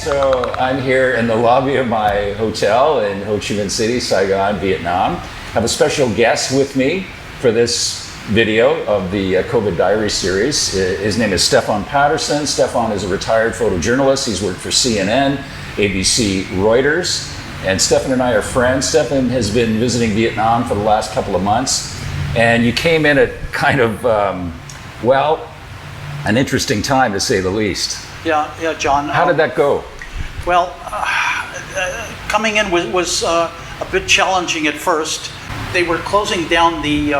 So I'm here in the lobby of my hotel in Ho Chi Minh City, Saigon, Vietnam. I have a special guest with me for this video of the COVID Diaries series. His name is Stephan Patterson. Stephan is a retired photojournalist. He's worked for CNN, ABC, Reuters, and Stephan and I are friends. Stephan has been visiting Vietnam for the last couple of months, and you came in at kind of, an interesting time to say the least. Yeah, John. How did that go? Well, coming in was a bit challenging at first. They were closing down the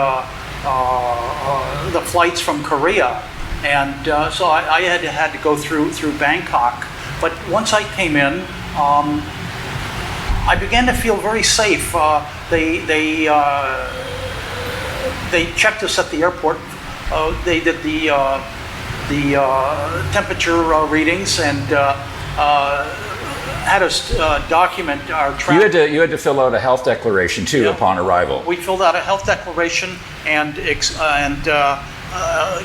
flights from Korea, and so I had to go through Bangkok. But once I came in, I began to feel very safe. They checked us at the airport. They did the temperature readings and had us document our travel. You had to fill out a health declaration too upon arrival. We filled out a health declaration and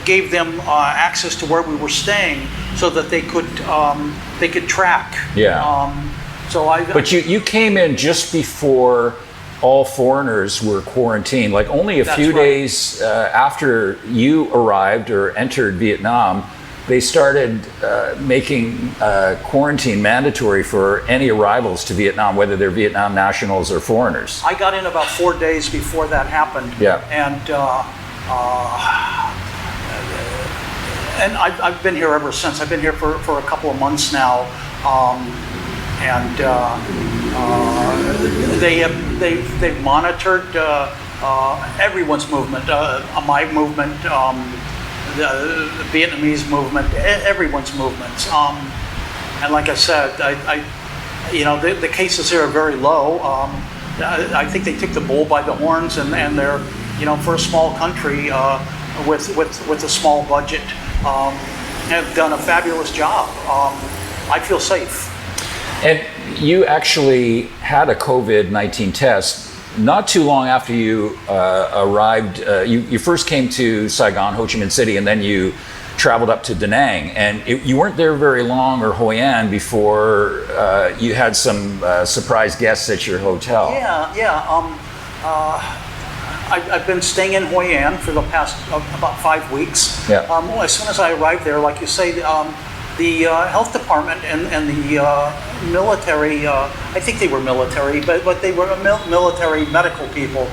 gave them access to where we were staying so that they could track. Yeah. But you came in just before all foreigners were quarantined, like only a few days after you arrived or entered Vietnam, they started making quarantine mandatory for any arrivals to Vietnam, whether they're Vietnam nationals or foreigners. I got in about 4 days before that happened. Yeah. And I've been here ever since. I've been here for a couple of months now. They've monitored everyone's movement, my movement, the Vietnamese movement, everyone's movements. And like I said, the cases here are very low. I think they took the bull by the horns, and they're, for a small country with a small budget, have done a fabulous job. I feel safe. And you actually had a COVID-19 test not too long after you arrived. You first came to Saigon, Ho Chi Minh City, and then you traveled up to Da Nang. And you weren't there very long, or Hoi An, before you had some surprise guests at your hotel. I've been staying in Hoi An for the past about 5 weeks. Yeah. As soon as I arrived there, like you say, the health department and the military, I think they were military, but they were military medical people,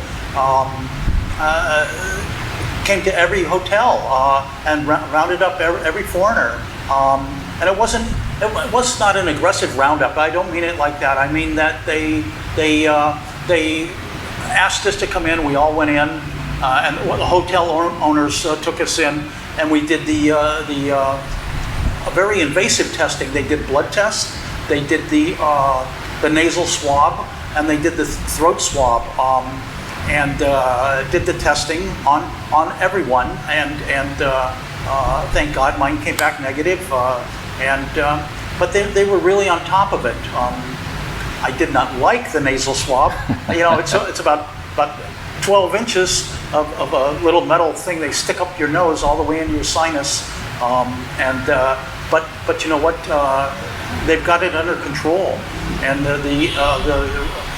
came to every hotel and rounded up every foreigner. And it was not an aggressive roundup. I don't mean it like that. I mean that they asked us to come in. We all went in, and the hotel owners took us in, and we did a very invasive testing. They did blood tests, they did the nasal swab, and they did the throat swab, and did the testing on everyone. And thank God mine came back negative. But they were really on top of it. I did not like the nasal swab. It's about 12 inches of a little metal thing they stick up your nose all the way into your sinus. But you know what? They've got it under control, and the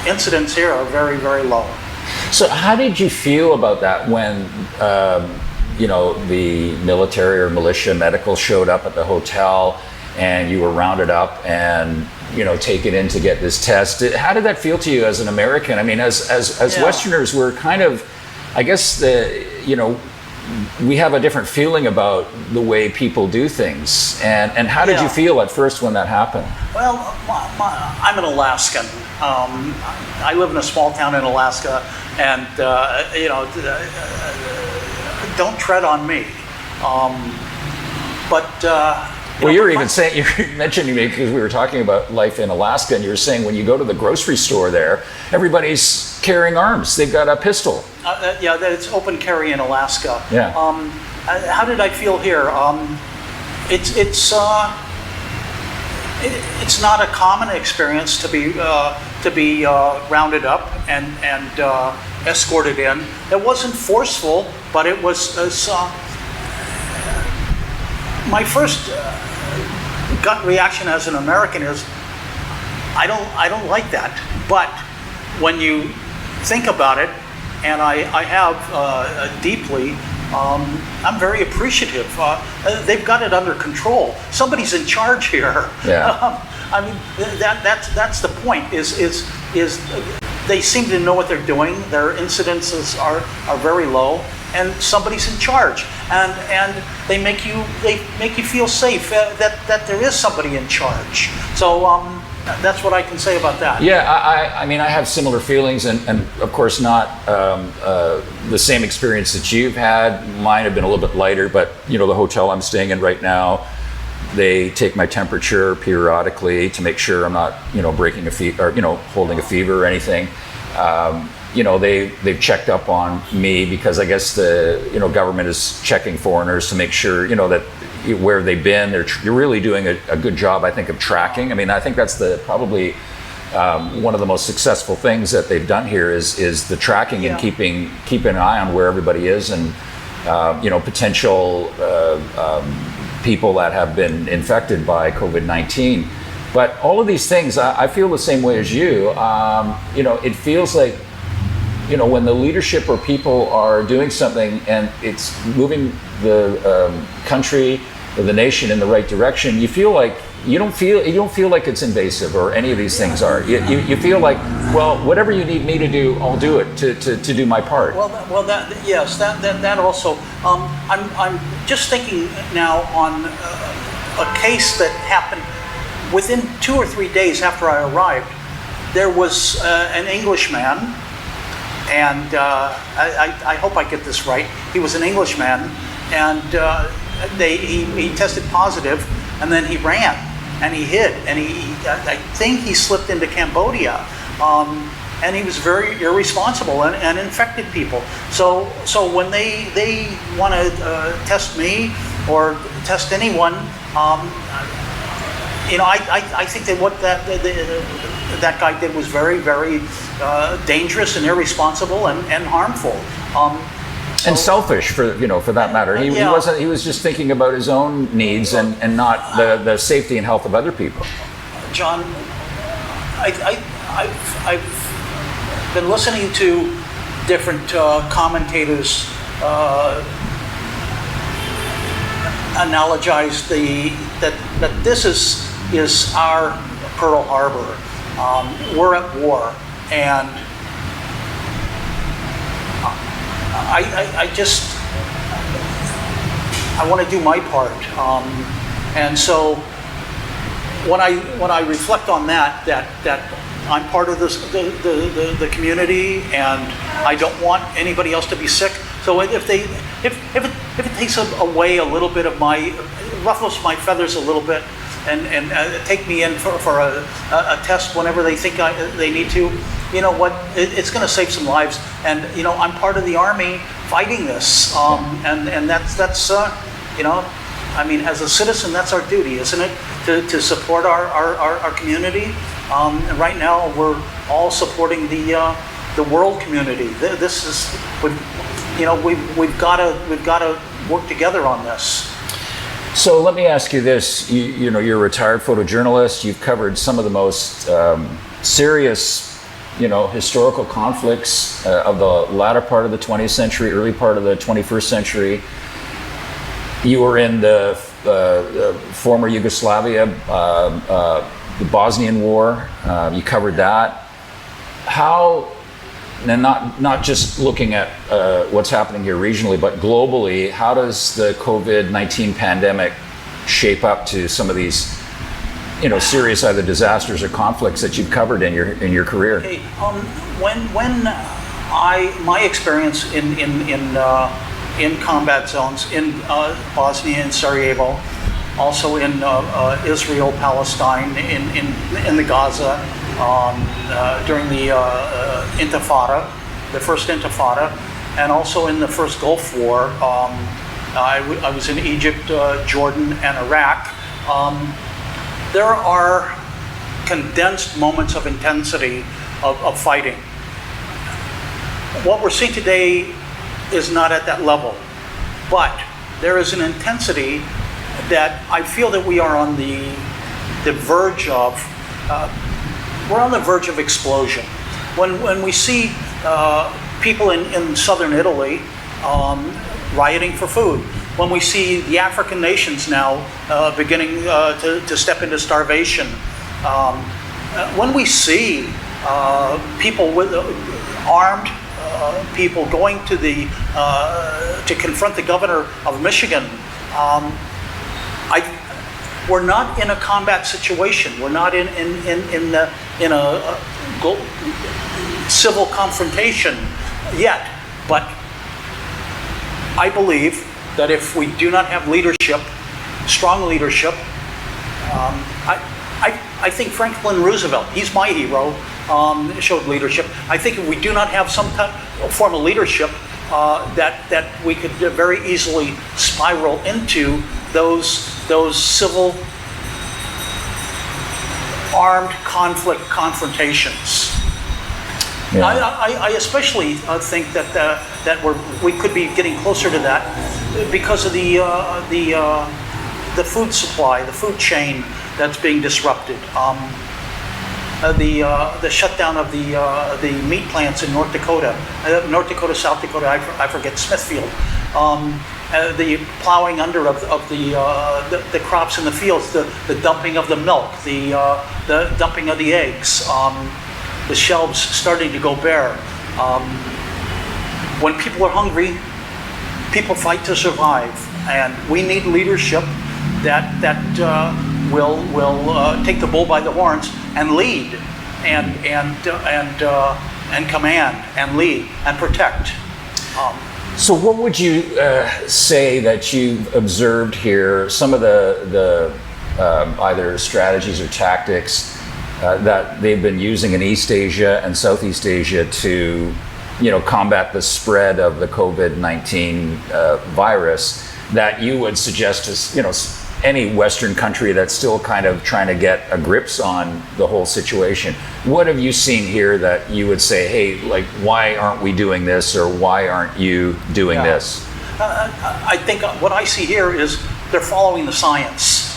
incidents here are very, very low. So how did you feel about that when the military or militia medical showed up at the hotel and you were rounded up and taken in to get this test? How did that feel to you as an American? I mean, as Westerners, we're kind of, I guess we have a different feeling about the way people do things. And how did you feel at first when that happened? Well, I'm an Alaskan. I live in a small town in Alaska, and don't tread on me. You mentioned to me, because we were talking about life in Alaska, and you were saying when you go to the grocery store there, everybody's carrying arms. They've got a pistol. It's open carry in Alaska. Yeah. How did I feel here? It's not a common experience to be rounded up and escorted in. It wasn't forceful, but it was. My first gut reaction as an American is, I don't like that. But when you think about it, and I have deeply, I'm very appreciative. They've got it under control. Somebody's in charge here. Yeah. I mean, that's the point. Is they seem to know what they're doing. Their incidences are very low, and somebody's in charge, and they make you feel safe that there is somebody in charge. So that's what I can say about that. Yeah, I mean, I have similar feelings, and of course not the same experience that you've had. Mine have been a little bit lighter, but the hotel I'm staying in right now, they take my temperature periodically to make sure I'm not, breaking a fever or, holding a fever or anything. They've checked up on me because I guess the, government is checking foreigners to make sure, that where they've been, they're really doing a good job, I think, of tracking. I mean, I think that's probably one of the most successful things that they've done here is the tracking and keeping an eye on where everybody is and, potential people that have been infected by COVID-19. But all of these things, I feel the same way as you. It feels like, when the leadership or people are doing something and it's moving the country or the nation in the right direction, you don't feel like it's invasive or any of these things are. You feel like, well, whatever you need me to do, I'll do it to do my part. That also. I'm just thinking now on a case that happened within 2 or 3 days after I arrived. There was an Englishman, and I hope I get this right. He was an Englishman, and he tested positive, and then he ran and he hid, and I think he slipped into Cambodia, and he was very irresponsible and infected people. So when they want to test me or test anyone, I think that what that guy did was very, very dangerous and irresponsible and harmful. And selfish for that matter. He wasn't. He was just thinking about his own needs and not the safety and health of other people. John, I've been listening to different commentators analogize that this is our Pearl Harbor. We're at war, and I want to do my part, and so when I reflect on that I'm part of the community, and I don't want anybody else to be sick. So if it takes away a little bit of ruffles my feathers a little bit, and take me in for a test whenever they think they need to, it's going to save some lives. And I'm part of the Army fighting this, and that's I mean, as a citizen, that's our duty, isn't it? To support our community. And right now, we're all supporting the world community. This is, we've got to work together on this. So let me ask you this: you're a retired photojournalist. You've covered some of the most serious, historical conflicts of the latter part of the 20th century, early part of the 21st century. You were in the former Yugoslavia, the Bosnian War. You covered that. How, and not just looking at what's happening here regionally, but globally, how does the COVID-19 pandemic shape up to some of these, serious either disasters or conflicts that you've covered in your career? Okay. When my experience in combat zones in Bosnia and Sarajevo, also in Israel, Palestine, in the Gaza, during the Intifada, the first Intifada, and also in the first Gulf War. I was in Egypt, Jordan, and Iraq. There are condensed moments of intensity of fighting. What we're seeing today is not at that level, but there is an intensity that I feel that we are on the verge of we're on the verge of explosion. When we see people in southern Italy rioting for food, when we see the African nations now beginning to step into starvation, when we see people with armed people going to confront the governor of Michigan, we're not in a combat situation. We're not in a civil confrontation yet. But I believe that if we do not have leadership, strong leadership, I think Franklin Roosevelt, he's my hero, showed leadership. I think if we do not have some form of leadership, that we could very easily spiral into those civil armed confrontations. Yeah. I especially think that we could be getting closer to that because of the food supply, the food chain that's being disrupted. The shutdown of the meat plants in North Dakota, South Dakota, I forget, Smithfield. The plowing under of the crops in the fields, the dumping of the milk, the dumping of the eggs, the shelves starting to go bare. When people are hungry, people fight to survive, and we need leadership that will take the bull by the horns and lead, and command and lead and protect. So what would you say that you've observed here, some of the either strategies or tactics that they've been using in East Asia and Southeast Asia to, combat the spread of the COVID-19 virus, that you would suggest to, any Western country that's still kind of trying to get a grips on the whole situation? What have you seen here that you would say, hey, like, why aren't we doing this, or why aren't you doing this? I think what I see here is they're following the science.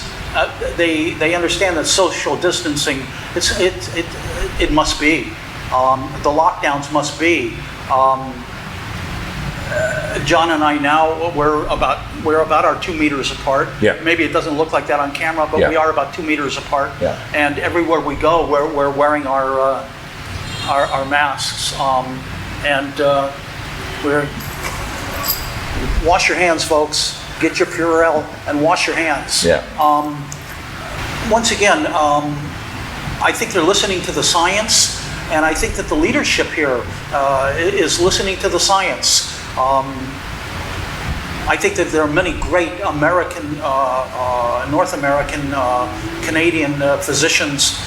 They understand that social distancing, it must be. The lockdowns must be. John and I now, we're about our 2 meters apart. Yeah. Maybe it doesn't look like that on camera, but we are about 2 meters apart. Yeah. And everywhere we go, we're wearing our masks. We're wash your hands, folks. Get your Purell and wash your hands. Yeah. Once again, I think they're listening to the science, and I think that the leadership here is listening to the science. I think that there are many great American, North American, Canadian physicians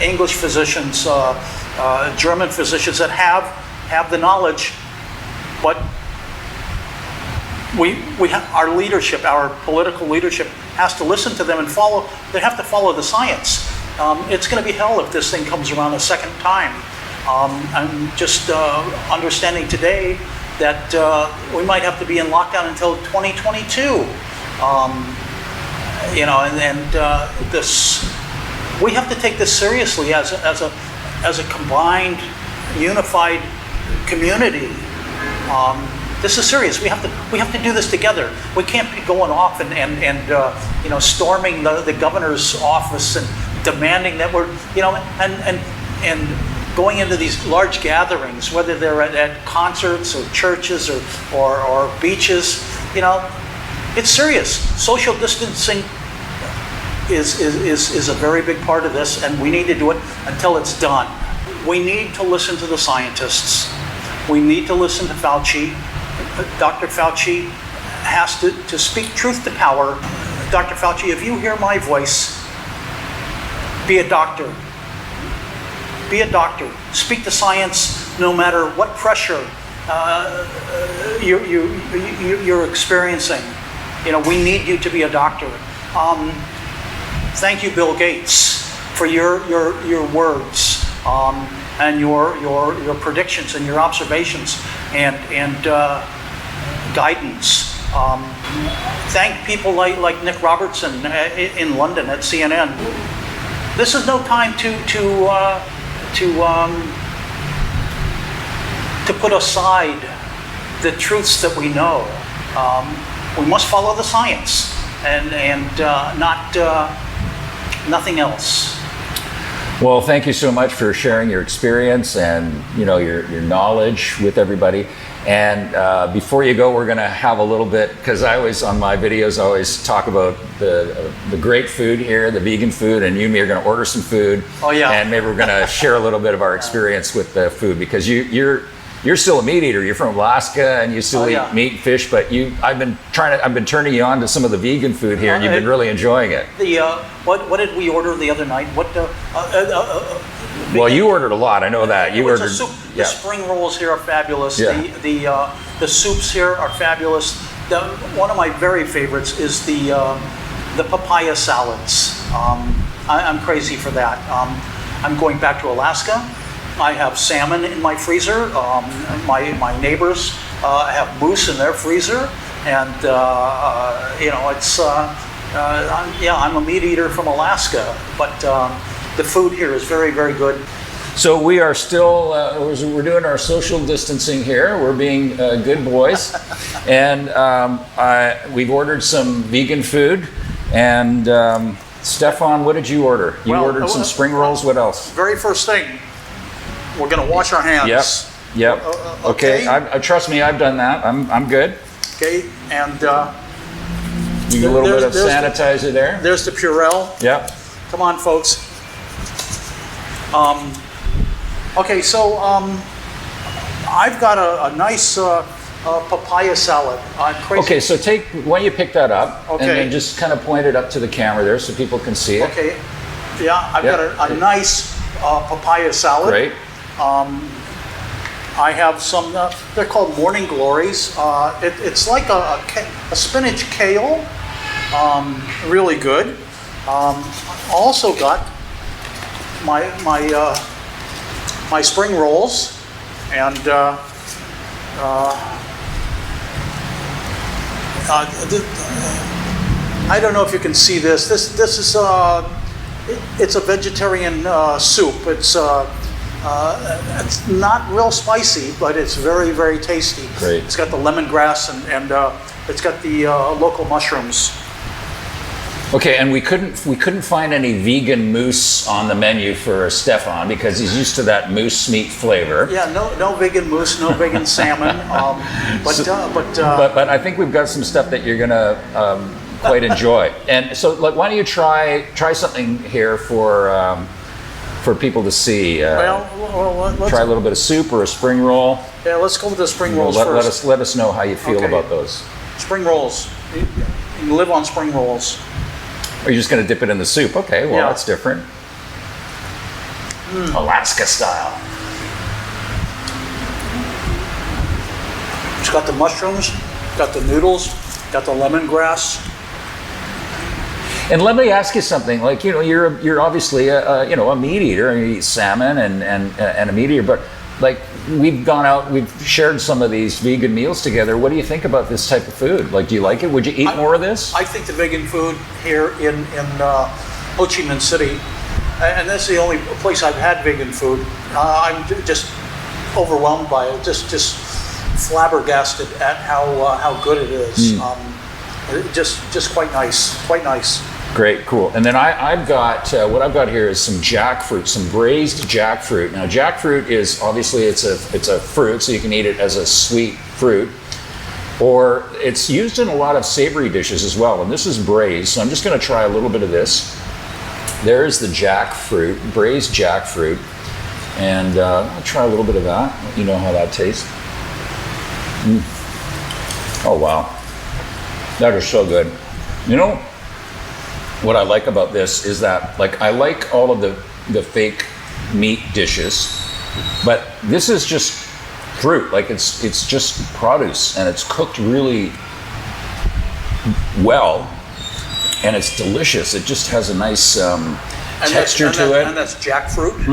English physicians, German physicians that have the knowledge, but our leadership, our political leadership, has to listen to them and follow. They have to follow the science. It's going to be hell if this thing comes around a second time. I'm just understanding today that we might have to be in lockdown until 2022. This, we have to take this seriously as a combined, unified community. This is serious. We have to do this together. We can't be going off and storming the governor's office and demanding that we're and going into these large gatherings, whether they're at concerts or churches or beaches. It's serious. Social distancing is a very big part of this, and we need to do it until it's done. We need to listen to the scientists. We need to listen to Fauci. Dr. Fauci has to speak truth to power. Dr. Fauci, if you hear my voice, be a doctor. Be a doctor. Speak the science no matter what pressure you're experiencing. We need you to be a doctor. Thank you, Bill Gates, for your words and your predictions and your observations and guidance. Thank people like Nick Robertson in London at CNN. This is no time to put aside the truths that we know. We must follow the science and not nothing else. Well, thank you so much for sharing your experience and your knowledge with everybody. And before you go, we're going to have a little bit, because I always, on my videos, I always talk about the great food here, the vegan food, and you and me are going to order some food. Oh yeah. And maybe we're going to share a little bit of our experience with the food, because you're still a meat eater. You're from Alaska and you still eat meat and fish, but I've been turning you on to some of the vegan food here, and you've been really enjoying it. What did we order the other night? Well, you ordered a lot. I know that. You ordered. The spring rolls here are fabulous. Yeah. The soups here are fabulous. One of my very favorites is the papaya salads. I'm crazy for that. I'm going back to Alaska. I have salmon in my freezer. My neighbors have moose in their freezer, and it's I'm a meat eater from Alaska, but the food here is very, very good. So we are still we're doing our social distancing here. We're being good boys, and we've ordered some vegan food. And Stephan, what did you order? You ordered some spring rolls. What else? Very first thing. We're going to wash our hands. Yep. Okay. Trust me, I've done that. I'm good. Okay. And you get a little bit of sanitizer there. There's the Purell. Yep. Come on, folks. Okay. So I've got a nice papaya salad. Crazy. Okay. So why don't you pick that up? Okay. And then just kind of point it up to the camera there so people can see it. Okay. Yeah. I've got a nice papaya salad. Great. I have some, they're called Morning Glories. It's like a spinach kale, really good. Also got my spring rolls, and I don't know if you can see this. This is it's a vegetarian soup. It's not real spicy, but it's very, very tasty. Great. It's got the lemongrass and it's got the local mushrooms. Okay, and we couldn't find any vegan moose on the menu for Stephan because he's used to that moose meat flavor. Yeah, no vegan moose, no vegan salmon. But I think we've got some stuff that you're gonna quite enjoy. And so, why don't you try something here for people to see? Let's try a little bit of soup or a spring roll. Yeah, let's go with the spring rolls first. Let us know how you feel about those. Spring rolls. You live on spring rolls. Are you just going to dip it in the soup? Okay, well, that's different. Alaska style. It's got the mushrooms, got the noodles, got the lemongrass. And let me ask you something. Like, you're obviously a meat eater. You eat salmon and a meat eater. But like, we've gone out, we've shared some of these vegan meals together. What do you think about this type of food? Like, do you like it? Would you eat more of this? I think the vegan food here in Ho Chi Minh City, and this is the only place I've had vegan food. I'm just overwhelmed by it. Just flabbergasted at how good it is. Just quite nice. Quite nice. Great, cool. And then I've got, what I've got here is some jackfruit, some braised jackfruit. Now, jackfruit is, obviously, it's a fruit, so you can eat it as a sweet fruit. Or it's used in a lot of savory dishes as well. And this is braised, so I'm just going to try a little bit of this. There's the jackfruit, braised jackfruit. And I'll try a little bit of that, let you know how that tastes. Oh, wow. That is so good. You know, what I like about this is that, like, I like all of the fake meat dishes, but this is just fruit. Like, it's just produce, and it's cooked really well, and it's delicious. It just has a nice texture to it. And that's jackfruit.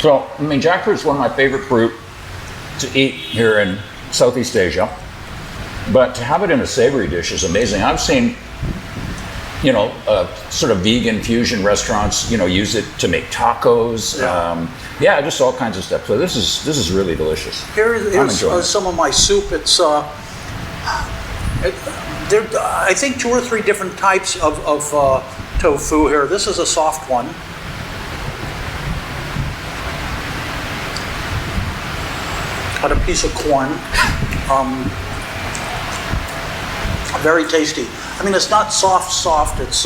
So, I mean, jackfruit is one of my favorite fruit to eat here in Southeast Asia, but to have it in a savory dish is amazing. I've seen sort of vegan fusion restaurants, use it to make tacos. Yeah. Just all kinds of stuff. So this is really delicious. Here's some of my soup. It's there. I think 2 or 3 different types of tofu here. This is a soft one. Got a piece of corn. Very tasty. I mean, it's not soft. It's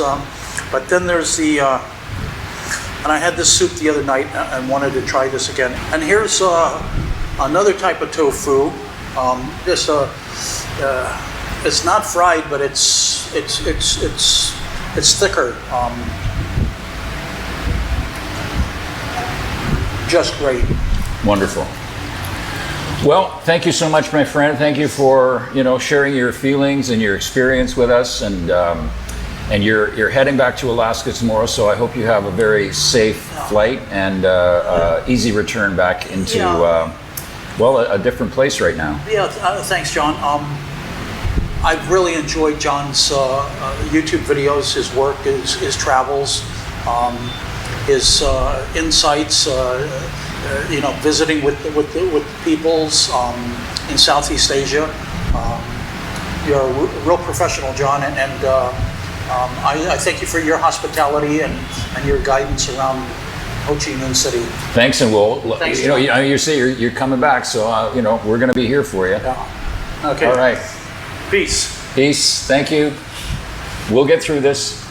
but then there's the. And I had this soup the other night and wanted to try this again. And here's another type of tofu. It's not fried, but it's thicker. Just great. Wonderful. Well, thank you so much, my friend. Thank you for sharing your feelings and your experience with us. And you're heading back to Alaska tomorrow, so I hope you have a very safe flight and easy return back into a different place right now. Yeah. Thanks, John. I've really enjoyed John's YouTube videos, his work, his travels, his insights. Visiting with peoples in Southeast Asia. You're a real professional, John, and I thank you for your hospitality and your guidance around Ho Chi Minh City. Thanks, and Thanks, you say you're coming back, so we're going to be here for you. Yeah. Okay. All right. Peace. Peace. Thank you. We'll get through this.